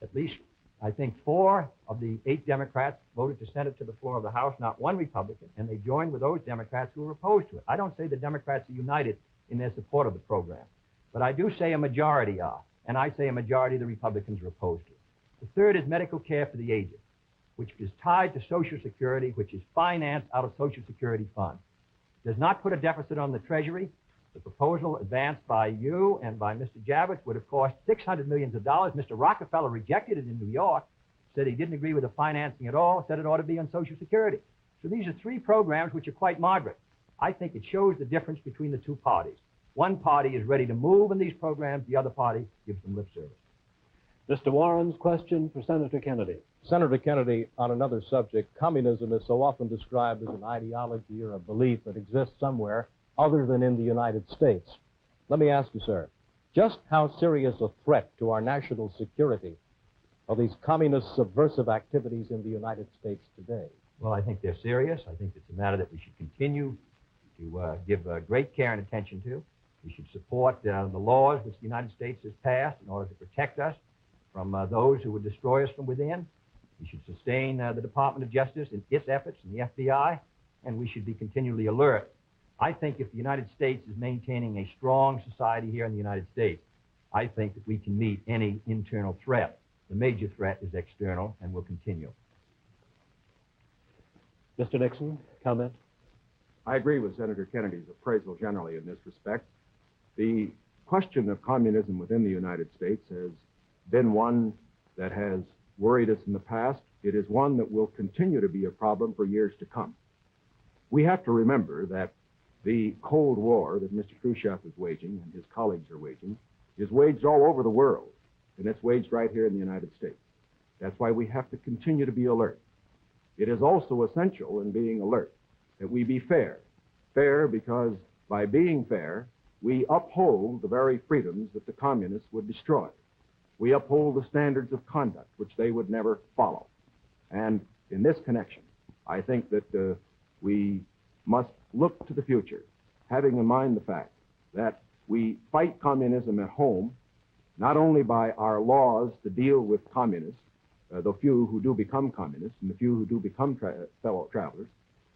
At least, I think, 4 of the 8 Democrats voted to send it to the floor of the House, not one Republican, and they joined with those Democrats who were opposed to it. I don't say the Democrats are united in their support of the program, but I do say a majority are, and I say a majority of the Republicans are opposed to it. The third is medical care for the aged, which is tied to Social Security, which is financed out of Social Security funds. It does not put a deficit on the Treasury. The proposal advanced by you and by Mr. Javits would have cost $600 million. Mr. Rockefeller rejected it in New York, said he didn't agree with the financing at all, said it ought to be on Social Security. So these are 3 programs which are quite moderate. I think it shows the difference between the 2 parties. One party is ready to move in these programs, the other party gives them lip service. Mr. Warren's question for Senator Kennedy. Senator Kennedy, on another subject, communism is so often described as an ideology or a belief that exists somewhere other than in the United States. Let me ask you, sir, just how serious a threat to our national security are these communist subversive activities in the United States today? Well, I think they're serious. I think it's a matter that we should continue to give great care and attention to. We should support the laws which the United States has passed in order to protect us from those who would destroy us from within. We should sustain the Department of Justice in its efforts and the FBI, and we should be continually alert. I think if the United States is maintaining a strong society here in the United States, I think that we can meet any internal threat. The major threat is external and will continue. Mr. Nixon, comment? I agree with Senator Kennedy's appraisal generally in this respect. The question of communism within the United States has been one that has worried us in the past. It is one that will continue to be a problem for years to come. We have to remember that the Cold War that Mr. Khrushchev is waging and his colleagues are waging is waged all over the world, and it's waged right here in the United States. That's why we have to continue to be alert. It is also essential in being alert that we be fair. Fair because by being fair, we uphold the very freedoms that the communists would destroy. We uphold the standards of conduct which they would never follow. And in this connection, I think that we must look to the future, having in mind the fact that we fight communism at home, not only by our laws to deal with communists, the few who do become communists and the few who do become fellow travelers,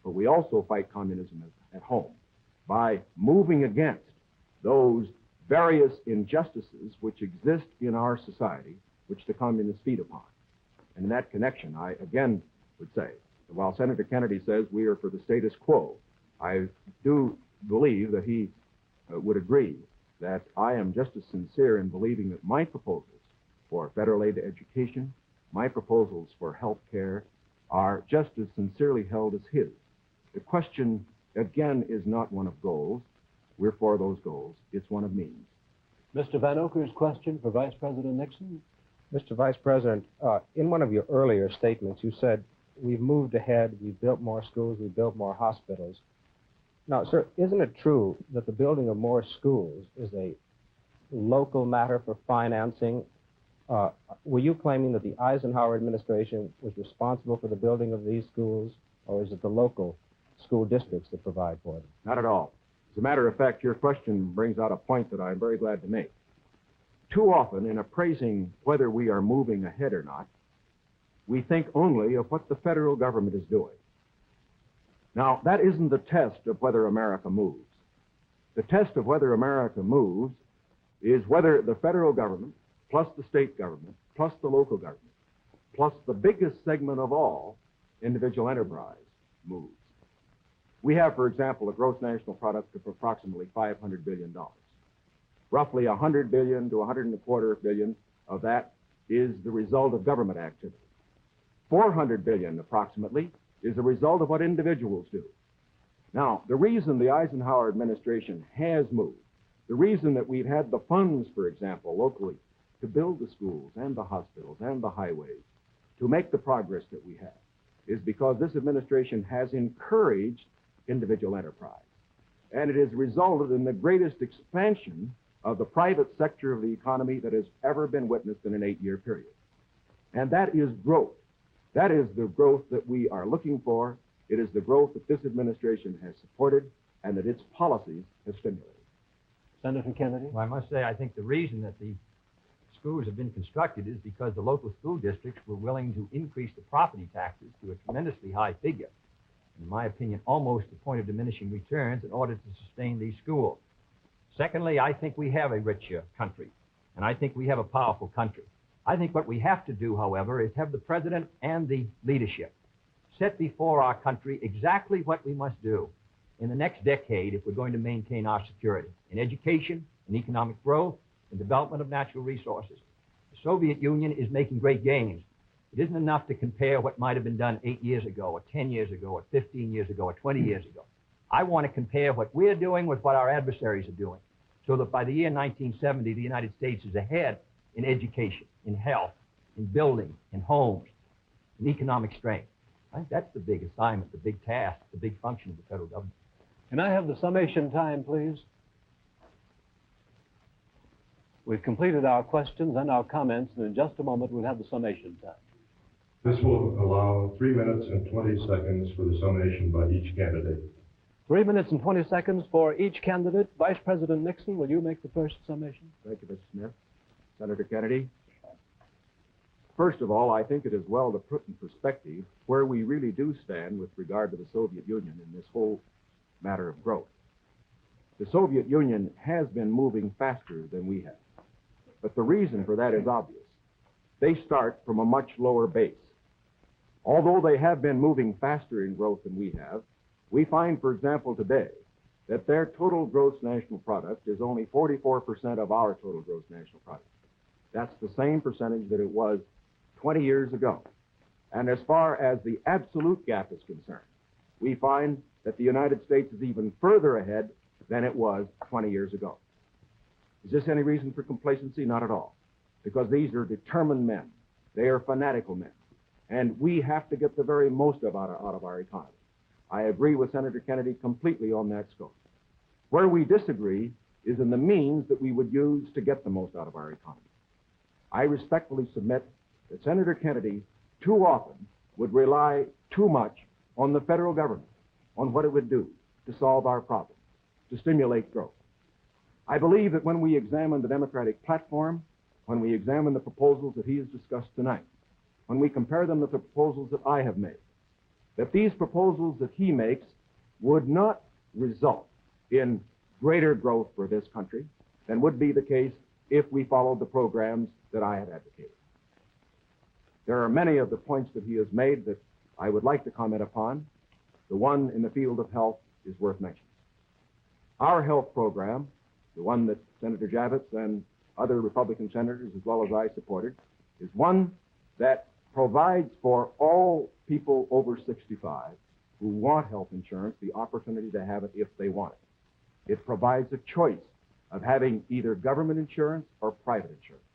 but we also fight communism at home by moving against those various injustices which exist in our society, which the communists feed upon. And in that connection, I again would say, that while Senator Kennedy says we are for the status quo, I do believe that he would agree that I am just as sincere in believing that my proposals for federal aid to education, my proposals for health care, are just as sincerely held as his. The question, again, is not one of goals. We're for those goals. It's one of means. Mr. Van Oker's question for Vice President Nixon. Mr. Vice President, in one of your earlier statements, you said, we've moved ahead, we've built more schools, we've built more hospitals. Now, sir, isn't it true that the building of more schools is a local matter for financing? Were you claiming that the Eisenhower administration was responsible for the building of these schools, or is it the local school districts that provide for them? Not at all. As a matter of fact, your question brings out a point that I'm very glad to make. Too often, in appraising whether we are moving ahead or not, we think only of what the federal government is doing. Now, that isn't the test of whether America moves. The test of whether America moves is whether the federal government, plus the state government, plus the local government, plus the biggest segment of all, individual enterprise, moves. We have, for example, a gross national product of approximately $500 billion. Roughly $100 billion to $125 billion of that is the result of government activity. $400 billion, approximately, is the result of what individuals do. Now, the reason the Eisenhower administration has moved, the reason that we've had the funds, for example, locally, to build the schools and the hospitals and the highways, to make the progress that we have, is because this administration has encouraged individual enterprise. And it has resulted in the greatest expansion of the private sector of the economy that has ever been witnessed in an 8-year period. And that is growth. That is the growth that we are looking for. It is the growth that this administration has supported and that its policies have stimulated. Senator Kennedy? Well, I must say, I think the reason that the schools have been constructed is because the local school districts were willing to increase the property taxes to a tremendously high figure, in my opinion, almost to the point of diminishing returns in order to sustain these schools. Secondly, I think we have a rich country, and I think we have a powerful country. I think what we have to do, however, is have the president and the leadership set before our country exactly what we must do in the next decade if we're going to maintain our security in education, in economic growth, in development of natural resources. The Soviet Union is making great gains. It isn't enough to compare what might have been done 8 years ago, or 10 years ago, or 15 years ago, or 20 years ago. I want to compare what we're doing with what our adversaries are doing, so that by the year 1970, the United States is ahead in education, in health, in building, in homes, in economic strength. I think that's the big assignment, the big task, the big function of the federal government. Can I have the summation time, please? We've completed our questions and our comments, and in just a moment we'll have the summation time. This will allow 3 minutes and 20 seconds for the summation by each candidate. 3 minutes and 20 seconds for each candidate. Vice President Nixon, will you make the first summation? Thank you, Mr. Smith. Senator Kennedy, first of all, I think it is well to put in perspective where we really do stand with regard to the Soviet Union in this whole matter of growth. The Soviet Union has been moving faster than we have. But the reason for that is obvious. They start from a much lower base. Although they have been moving faster in growth than we have, we find, for example, today, that their total gross national product is only 44% of our total gross national product. That's the same percentage that it was 20 years ago. And as far as the absolute gap is concerned, we find that the United States is even further ahead than it was 20 years ago. Is this any reason for complacency? Not at all. Because these are determined men. They are fanatical men. And we have to get the very most out of our economy. I agree with Senator Kennedy completely on that scope. Where we disagree is in the means that we would use to get the most out of our economy. I respectfully submit that Senator Kennedy too often would rely too much on the federal government, on what it would do to solve our problems, to stimulate growth. I believe that when we examine the Democratic platform, when we examine the proposals that he has discussed tonight, when we compare them with the proposals that I have made, that these proposals that he makes would not result in greater growth for this country than would be the case if we followed the programs that I have advocated. There are many of the points that he has made that I would like to comment upon. The one in the field of health is worth mentioning. Our health program, the one that Senator Javits and other Republican senators, as well as I, supported, is one that provides for all people over 65 who want health insurance the opportunity to have it if they want it. It provides a choice of having either government insurance or private insurance.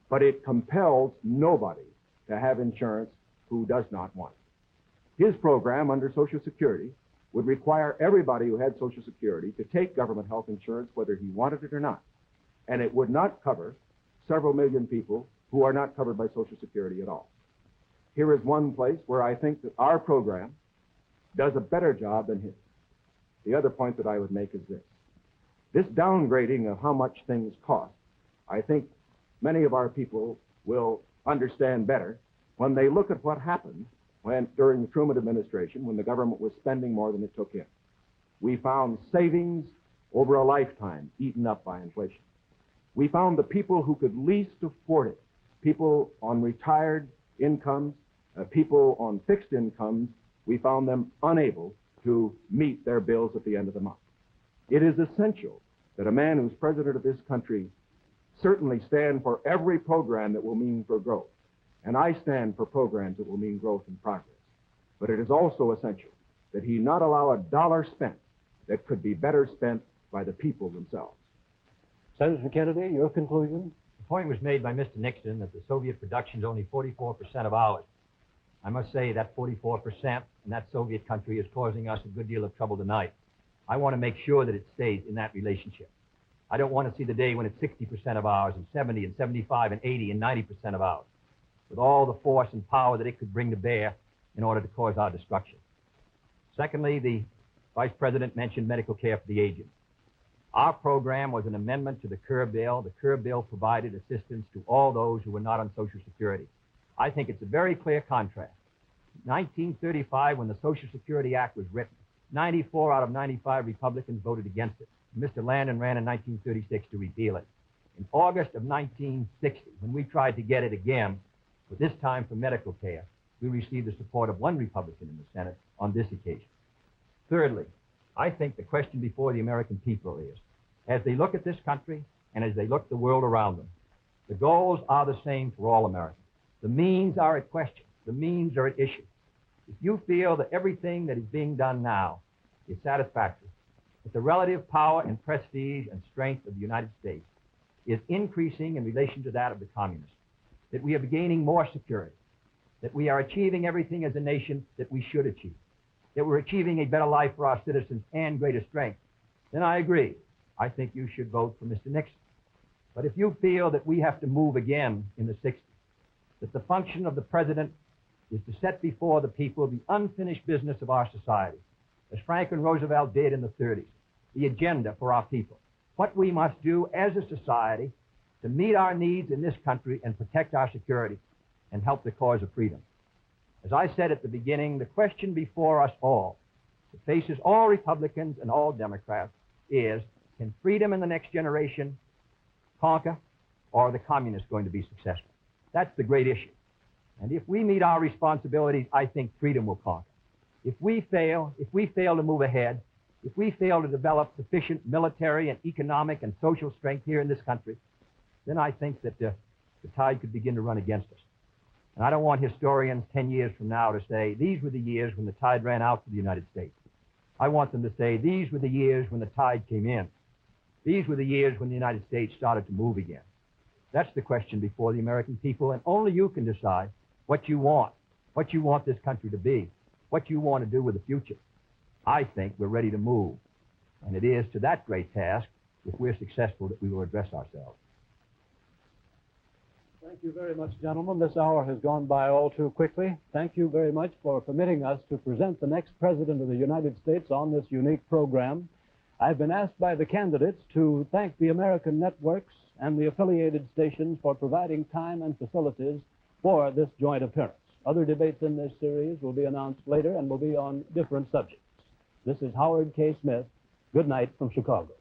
But it compels nobody to have insurance who does not want it. His program under Social Security would require everybody who had Social Security to take government health insurance whether he wanted it or not. And it would not cover several million people who are not covered by Social Security at all. Here is one place where I think that our program does a better job than his. The other point that I would make is this. This downgrading of how much things cost, I think many of our people will understand better when they look at what happened during the Truman administration, when the government was spending more than it took in. We found savings over a lifetime eaten up by inflation. We found the people who could least afford it, people on retired incomes, people on fixed incomes, we found them unable to meet their bills at the end of the month. It is essential that a man who's president of this country certainly stand for every program that will mean for growth. And I stand for programs that will mean growth and progress. But it is also essential that he not allow a dollar spent that could be better spent by the people themselves. Senator Kennedy, your conclusion? The point was made by Mr. Nixon that the Soviet production is only 44% of ours. I must say that 44% in that Soviet country is causing us a good deal of trouble tonight. I want to make sure that it stays in that relationship. I don't want to see the day when it's 60% of ours and 70 and 75 and 80 and 90% of ours, with all the force and power that it could bring to bear in order to cause our destruction. Secondly, the Vice President mentioned medical care for the aged. Our program was an amendment to the Kerr bill. The Kerr bill provided assistance to all those who were not on Social Security. I think it's a very clear contrast. 1935, when the Social Security Act was written, 94 out of 95 Republicans voted against it. Mr. Landon ran in 1936 to repeal it. In August of 1960, when we tried to get it again, but this time for medical care, we received the support of one Republican in the Senate on this occasion. Thirdly, I think the question before the American people is, as they look at this country and as they look at the world around them, the goals are the same for all Americans. The means are at question. The means are at issue. If you feel that everything that is being done now is satisfactory, that the relative power and prestige and strength of the United States is increasing in relation to that of the communists, that we are gaining more security, that we are achieving everything as a nation that we should achieve, that we're achieving a better life for our citizens and greater strength, then I agree. I think you should vote for Mr. Nixon. But if you feel that we have to move again in the 60s, that the function of the president is to set before the people the unfinished business of our society, as Franklin Roosevelt did in the 30s, the agenda for our people, what we must do as a society to meet our needs in this country and protect our security and help the cause of freedom. As I said at the beginning, the question before us all, that faces all Republicans and all Democrats, is, can freedom in the next generation conquer, or are the communists going to be successful? That's the great issue. And if we meet our responsibilities, I think freedom will conquer. If we fail to move ahead, if we fail to develop sufficient military and economic and social strength here in this country, then I think that the tide could begin to run against us. And I don't want historians 10 years from now to say, these were the years when the tide ran out for the United States. I want them to say, these were the years when the tide came in. These were the years when the United States started to move again. That's the question before the American people, and only you can decide what you want this country to be, what you want to do with the future. I think we're ready to move, and it is to that great task, if we're successful, that we will address ourselves. Thank you very much, gentlemen. This hour has gone by all too quickly. Thank you very much for permitting us to present the next President of the United States on this unique program. I've been asked by the candidates to thank the American networks and the affiliated stations for providing time and facilities for this joint appearance. Other debates in this series will be announced later and will be on different subjects. This is Howard K. Smith. Good night from Chicago.